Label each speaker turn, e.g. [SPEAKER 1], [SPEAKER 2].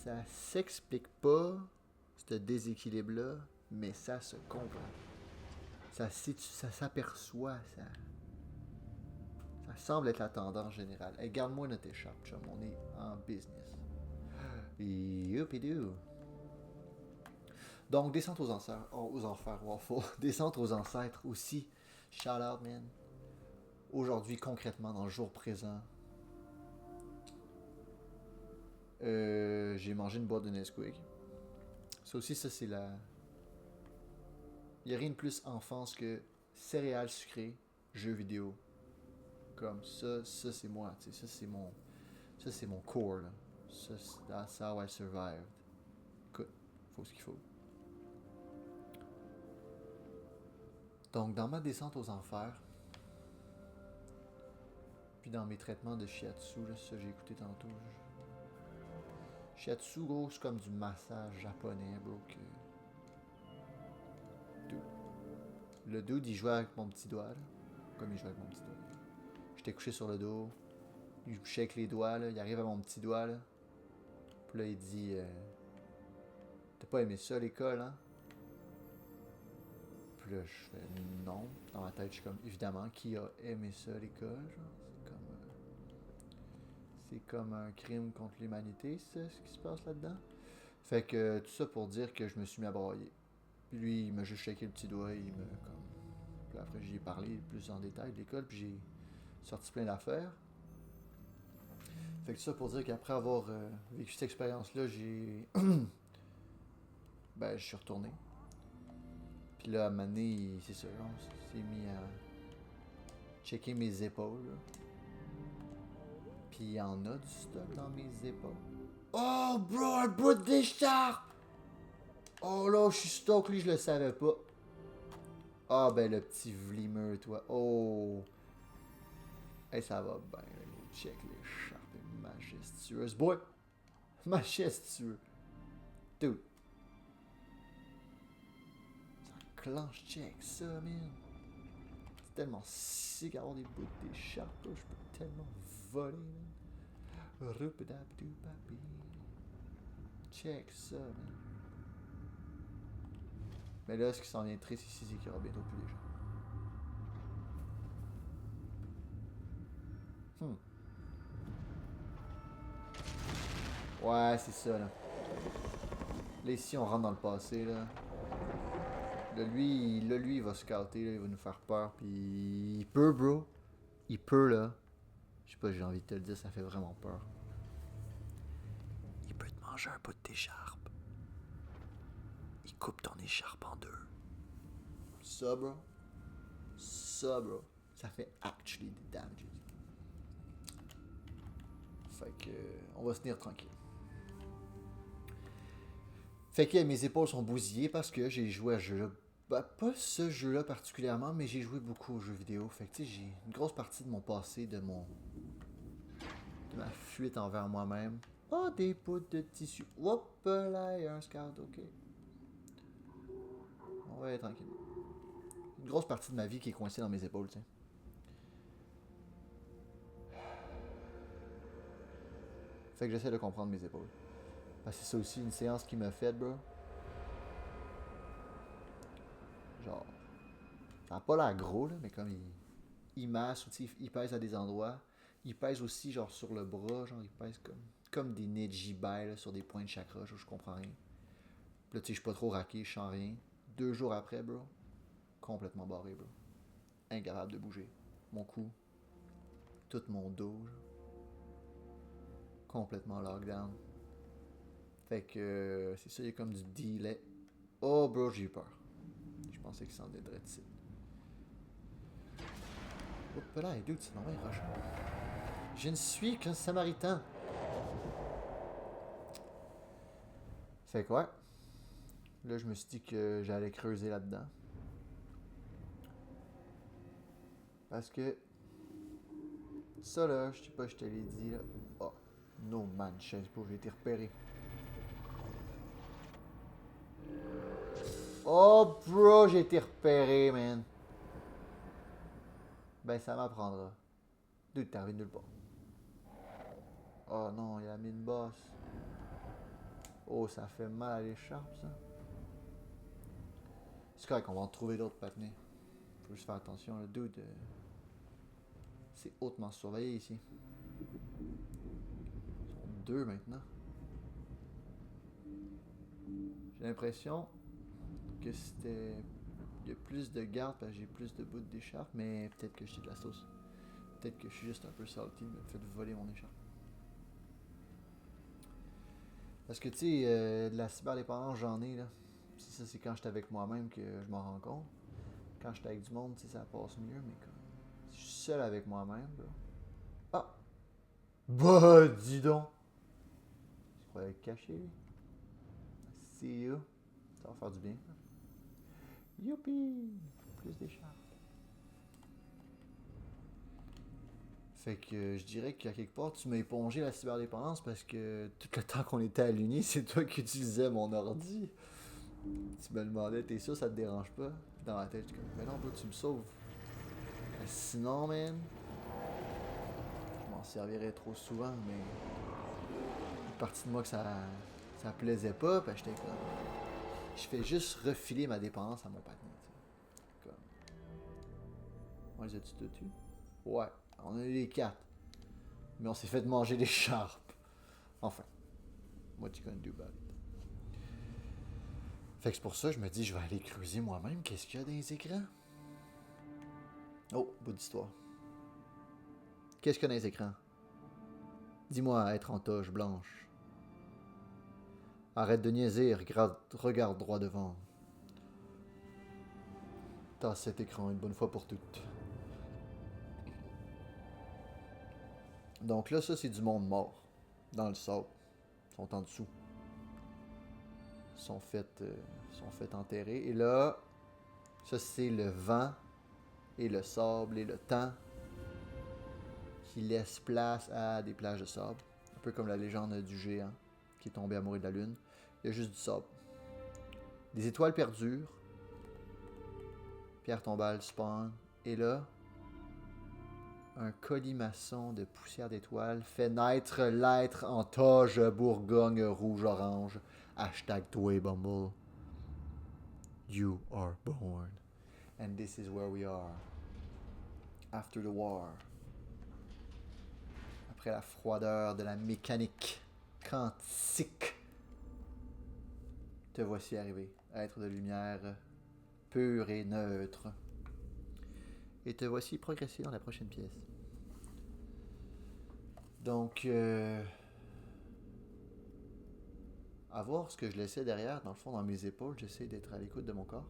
[SPEAKER 1] Ça s'explique pas, ce déséquilibre-là, mais ça se comprend. Ça s'aperçoit, ça semble être la tendance générale. Hey, garde-moi notre écharpe, chum, on est en business. Youpidou. Donc, descente aux enfers, Waffle. Descente aux ancêtres aussi. Shout out, man. Aujourd'hui, concrètement, dans le jour présent, j'ai mangé une boîte de Nesquik. Ça aussi, ça c'est la... Il n'y a rien de plus enfance que céréales sucrées, jeux vidéo. Comme ça c'est moi, tu sais, ça c'est mon core, là. Ça, that's how I survived. Écoute, faut ce qu'il faut. Donc, dans ma descente aux enfers, puis dans mes traitements de shiatsu, là, ça j'ai écouté tantôt. Shiatsu, gros, c'est comme du massage japonais, bro. Le dude, il jouait avec mon petit doigt, là. Comme il jouait avec mon petit doigt. J'étais couché sur le dos. Il me shake les doigts, là. Il arrive à mon petit doigt, là. Puis là, il dit t'as pas aimé ça, l'école, hein? Puis là, je fais non. Dans ma tête, je suis comme évidemment, qui a aimé ça, l'école? C'est comme un crime contre l'humanité, c'est ce qui se passe là-dedans. Fait que tout ça pour dire que je me suis mis à brailler. Puis lui, il m'a juste shaké le petit doigt, il me comme. Puis après, j'y ai parlé plus en détail de l'école, puis j'ai sorti plein d'affaires. Fait que tout ça pour dire qu'après avoir vécu cette expérience-là, j'ai. Ben, je suis retourné. Puis là, à un moment donné, c'est ça, on s'est mis à checker mes épaules. Là. Puis il y en a du stock dans mes épaules. Oh, bro, un bout d'écharpe! Oh là, je suis stock, lui, je le savais pas. Ah, ben le petit vlimeux, toi. Oh! Hey, ça va bien, là. Check l'écharpe majestueuse. Boy! Majestueux. Dude. Ça clenche, check ça, man. C'est tellement sick d'avoir des bouts d'écharpe, là. Je peux tellement voler, man. Rupidapidupapi. Check ça, man. Mais là, ce qui s'en vient triste ici, c'est qu'il y aura bientôt plus de gens. Ouais, c'est ça, là. Là, ici, on rentre dans le passé, là. Lui, il va scouter, là, il va nous faire peur, puis il peut, bro. Il peut, là. Je sais pas, j'ai envie de te le dire, ça fait vraiment peur. Il peut te manger un bout d'écharpe. Il coupe ton écharpe en deux. Ça, bro. Ça, bro. Ça fait actually des damages. Fait que, on va se tenir tranquille. Fait que mes épaules sont bousillées parce que j'ai joué à ce jeu-là. Bah, pas ce jeu-là particulièrement, mais j'ai joué beaucoup aux jeux vidéo. Fait que, tu sais, j'ai une grosse partie de mon passé, de ma fuite envers moi-même. Oh, des bouts de tissu. Hop là, il y a un scout, ok. On va aller tranquille. Une grosse partie de ma vie qui est coincée dans mes épaules, tu sais. Fait que j'essaie de comprendre mes épaules. Parce que c'est ça aussi une séance qui m'a fait, bro. Genre, ça n'a pas l'air gros, là, mais comme il masse, il pèse à des endroits. Il pèse aussi, genre, sur le bras, genre, il pèse comme des Nejibai, là, sur des points de chakra, je comprends rien. Puis là, tu sais, je suis pas trop raqué, je sens rien. 2 jours après, bro, complètement barré, bro. Incapable de bouger. Mon cou, tout mon dos, genre, complètement lockdown. Fait que, c'est ça, il y a comme du delay. Oh, bro, j'ai eu peur. Je pensais qu'il s'en dédrait de ici. Hop là, dude, c'est normal, roche. Je ne suis qu'un samaritain. Fait quoi? Là, je me suis dit que j'allais creuser là-dedans. Parce que ça, là, je sais pas, je te l'ai dit, là. Oh, no man, je sais pas, j'ai été repéré. Oh, bro, j'ai été repéré, man. Ben, ça m'apprendra. Dude, t'es arrivé de nulle part. Oh non, il a mis une bosse. Oh, ça fait mal à l'écharpe, ça. C'est correct, on va en trouver d'autres patinets. Faut juste faire attention, le dude. C'est hautement surveillé ici. Ils sont deux maintenant. J'ai l'impression que c'était... Il y a plus de garde parce que j'ai plus de bouts d'écharpe, mais peut-être que je suis de la sauce. Peut-être que je suis juste un peu salty de me faire voler mon écharpe. Parce que tu sais, de la cyberdépendance, j'en ai là. Ça, c'est quand j'étais avec moi-même que je m'en rends compte. Quand j'étais avec du monde, ça passe mieux, mais quand si je suis seul avec moi-même, là. Ah! Bah, dis donc! Je croyais être caché, lui. See you. Ça va faire du bien. Youpi! Plus d'écharpe. Fait que je dirais qu'à quelque part, tu m'as épongé la cyberdépendance parce que tout le temps qu'on était à l'Uni, c'est toi qui utilisais mon ordi. Tu me demandais, t'es sûr ça te dérange pas? Dans ma tête, je suis comme, mais non, bro, tu me sauves. Sinon, man, je m'en servirais trop souvent, mais une partie de moi que ça plaisait pas, pis j'étais comme, je fais juste refiler ma dépendance à mon patron. Comme, on les a-tu tous? Ouais, on a eu les quatre. Mais on s'est fait manger des charpes. Enfin, what you gonna do about it? Fait que c'est pour ça que je me dis, je vais aller creuser moi-même. Qu'est-ce qu'il y a dans les écrans? Oh, bout d'histoire. Qu'est-ce qu'il y a dans les écrans? Dis-moi, être en toge blanche. Arrête de niaiser, regarde droit devant. Tasse cet écran une bonne fois pour toutes. Donc là, ça, c'est du monde mort. Dans le sable. Ils sont en dessous. Ils sont faits enterrer. Et là, ça, c'est le vent et le sable et le temps qui laisse place à des plages de sable. Un peu comme la légende du géant qui est tombé amoureux de la lune. Il y a juste du sable. Des étoiles perdurent. Pierre tombale spawn. Et là, un colimaçon de poussière d'étoiles fait naître l'être en toge Bourgogne rouge-orange. Hashtag toi Bumble. You are born. And this is where we are. After the war. Après la froideur de la mécanique quantique. Te voici arrivé, être de lumière pure et neutre. Et te voici progresser dans la prochaine pièce. Donc, à voir ce que je laissais derrière, dans le fond, dans mes épaules, j'essaie d'être à l'écoute de mon corps.